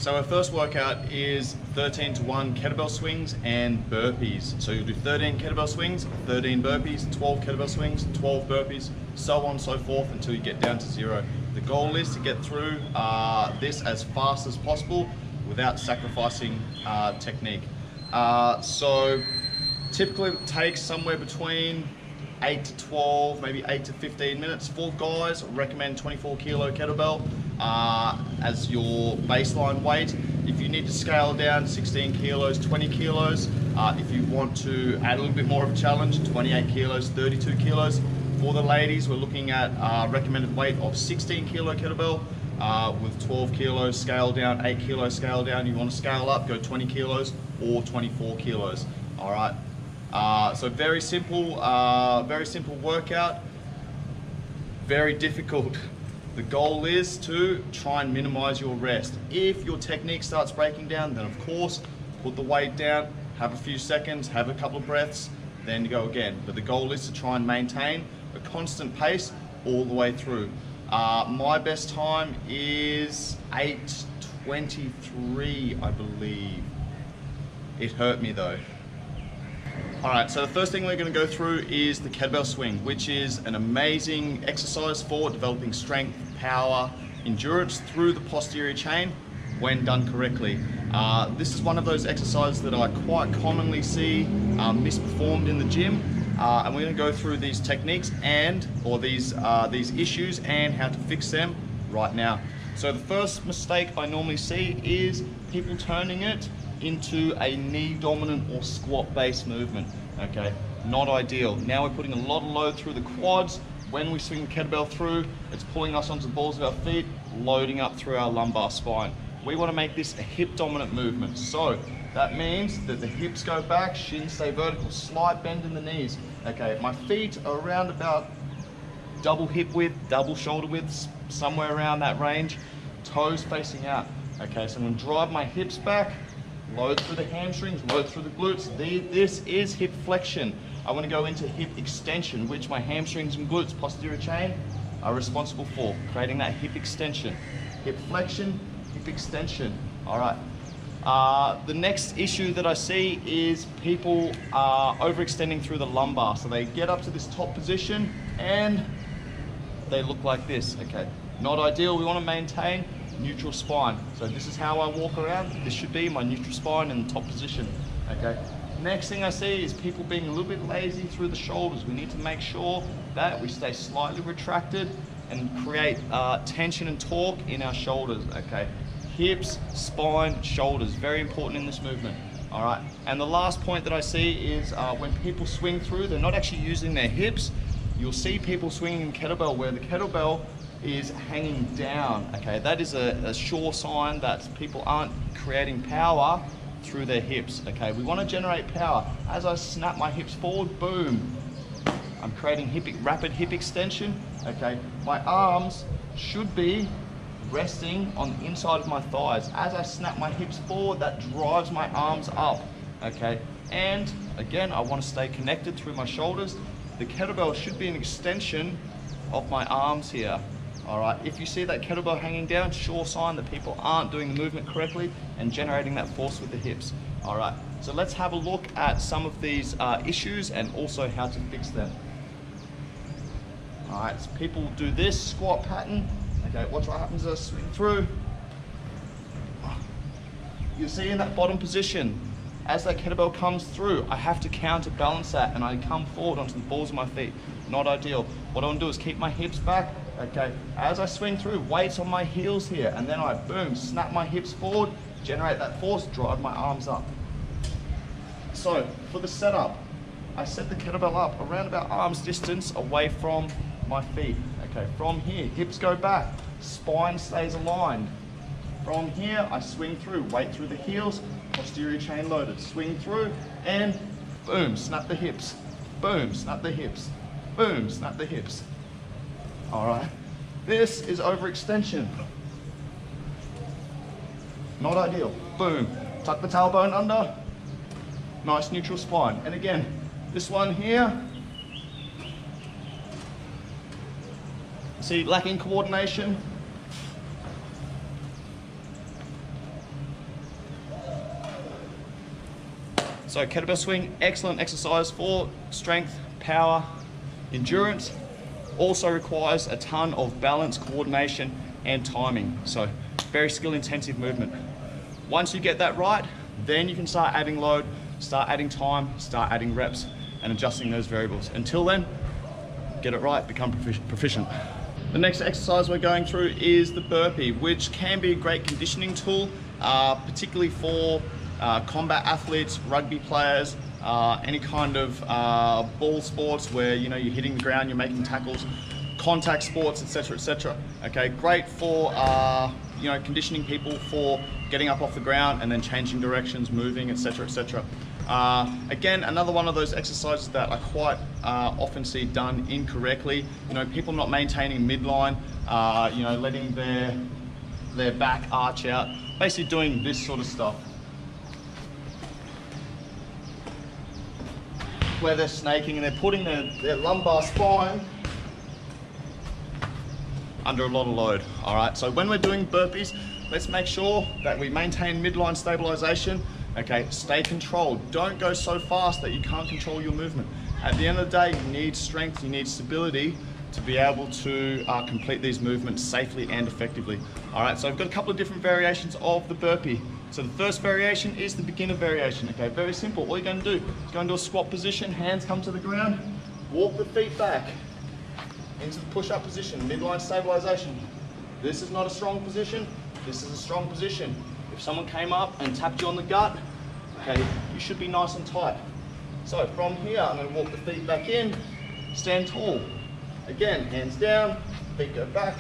So our first workout is 13 to 1 kettlebell swings and burpees. So you'll do 13 kettlebell swings, 13 burpees, 12 kettlebell swings, 12 burpees, so on and so forth until you get down to 0. The goal is to get through this as fast as possible without sacrificing technique. So typically it takes somewhere between 8 to 12, maybe 8 to 15 minutes. For guys, recommend 24 kilo kettlebell as your baseline weight. If you need to scale down, 16 kilos, 20 kilos. If you want to add a little bit more of a challenge, 28 kilos, 32 kilos. For the ladies, we're looking at recommended weight of 16 kilo kettlebell with 12 kilos scale down, 8 kilos scale down. You want to scale up, go 20 kilos or 24 kilos. All right. So very simple workout, very difficult. The goal is to try and minimize your rest. If your technique starts breaking down, then of course, put the weight down, have a few seconds, have a couple of breaths, then go again. But the goal is to try and maintain a constant pace all the way through. My best time is 8:23, I believe. It hurt me though. Alright, so the first thing we're going to go through is the kettlebell swing, which is an amazing exercise for developing strength, power, endurance through the posterior chain when done correctly. This is one of those exercises that I quite commonly see misperformed in the gym, and we're going to go through these techniques or these issues and how to fix them right now. So the first mistake I normally see is people turning it into a knee dominant or squat based movement. Okay, not ideal. Now we're putting a lot of load through the quads. When we swing the kettlebell through, it's pulling us onto the balls of our feet, loading up through our lumbar spine. We want to make this a hip dominant movement. So that means that the hips go back, shins stay vertical, slight bend in the knees. Okay, my feet are around about double hip width, double shoulder width, somewhere around that range, toes facing out. Okay, so I'm going to drive my hips back, load through the hamstrings, load through the glutes. This is hip flexion. I want to go into hip extension, which my hamstrings and glutes, posterior chain, are responsible for, creating that hip extension. Hip flexion, hip extension. All right. The next issue that I see is people overextending through the lumbar. So they get up to this top position and they look like this. Okay, not ideal. We want to maintain neutral spine. So this is how I walk around. This should be my neutral spine in the top position. Okay. Next thing I see is people being a little bit lazy through the shoulders. We need to make sure that we stay slightly retracted and create tension and torque in our shoulders. Okay. Hips, spine, shoulders, very important in this movement. All right. And the last point that I see is when people swing through, they're not actually using their hips. You'll see people swinging kettlebell where the kettlebell is hanging down. Okay, that is a sure sign that people aren't creating power through their hips. Okay, we want to generate power. As I snap my hips forward, boom, I'm creating rapid hip extension. Okay, my arms should be resting on the inside of my thighs. As I snap my hips forward, that drives my arms up. Okay, and again, I want to stay connected through my shoulders. The kettlebell should be an extension of my arms here. All right, if you see that kettlebell hanging down, sure sign that people aren't doing the movement correctly and generating that force with the hips. All right, so let's have a look at some of these issues and also how to fix them. All right, so people do this squat pattern. Okay, watch what happens as I swing through. You see in that bottom position, as that kettlebell comes through, I have to counterbalance that and I come forward onto the balls of my feet. Not ideal. What I want to do is keep my hips back. Okay, as I swing through, weights on my heels here, and then I, boom, snap my hips forward, generate that force, drive my arms up. So, for the setup, I set the kettlebell up around about arm's distance away from my feet. Okay, from here, hips go back, spine stays aligned. From here, I swing through, weight through the heels, posterior chain loaded, swing through, and boom, snap the hips, boom, snap the hips, boom, snap the hips. All right, this is overextension. Not ideal. Boom, tuck the tailbone under, nice neutral spine. And again, this one here, see, lacking coordination. So kettlebell swing, excellent exercise for strength, power, endurance. Also requires a ton of balance, coordination, and timing. So very skill intensive movement. Once you get that right, then you can start adding load, start adding time, start adding reps, and adjusting those variables. Until then, get it right, become proficient. The next exercise we're going through is the burpee, which can be a great conditioning tool, particularly for combat athletes, rugby players, any kind of ball sports where you're hitting the ground, you're making tackles, contact sports, etc., etc. Okay, great for conditioning people for getting up off the ground and then changing directions, moving, etc., etc. Again, another one of those exercises that I quite often see done incorrectly. People not maintaining midline, letting their back arch out, basically doing this sort of stuff, where they're snaking and they're putting their lumbar spine under a lot of load. All right, so when we're doing burpees, let's make sure that we maintain midline stabilization. Okay, stay controlled. Don't go so fast that you can't control your movement. At the end of the day, you need strength, you need stability to be able to complete these movements safely and effectively. All right, so I've got a couple of different variations of the burpee. So the first variation is the beginner variation. Okay, very simple. All you're going to do is go into a squat position, hands come to the ground, walk the feet back into the push-up position, midline stabilization. This is not a strong position, this is a strong position. If someone came up and tapped you on the gut, okay, you should be nice and tight. So from here, I'm going to walk the feet back in, stand tall. Again, hands down, feet go back.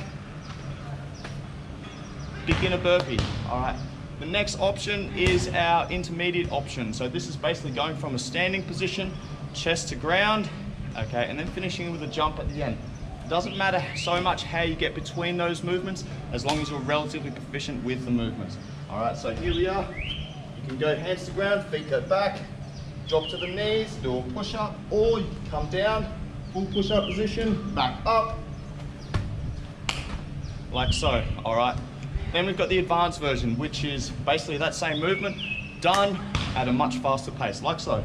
Beginner burpee, all right. The next option is our intermediate option. So this is basically going from a standing position, chest to ground, okay, and then finishing with a jump at the end. It doesn't matter so much how you get between those movements, as long as you're relatively proficient with the movements. All right, so here we are. You can go hands to ground, feet go back, drop to the knees, do a push-up, or you can come down, full push-up position, back up, like so, all right? Then we've got the advanced version, which is basically that same movement, done at a much faster pace, like so.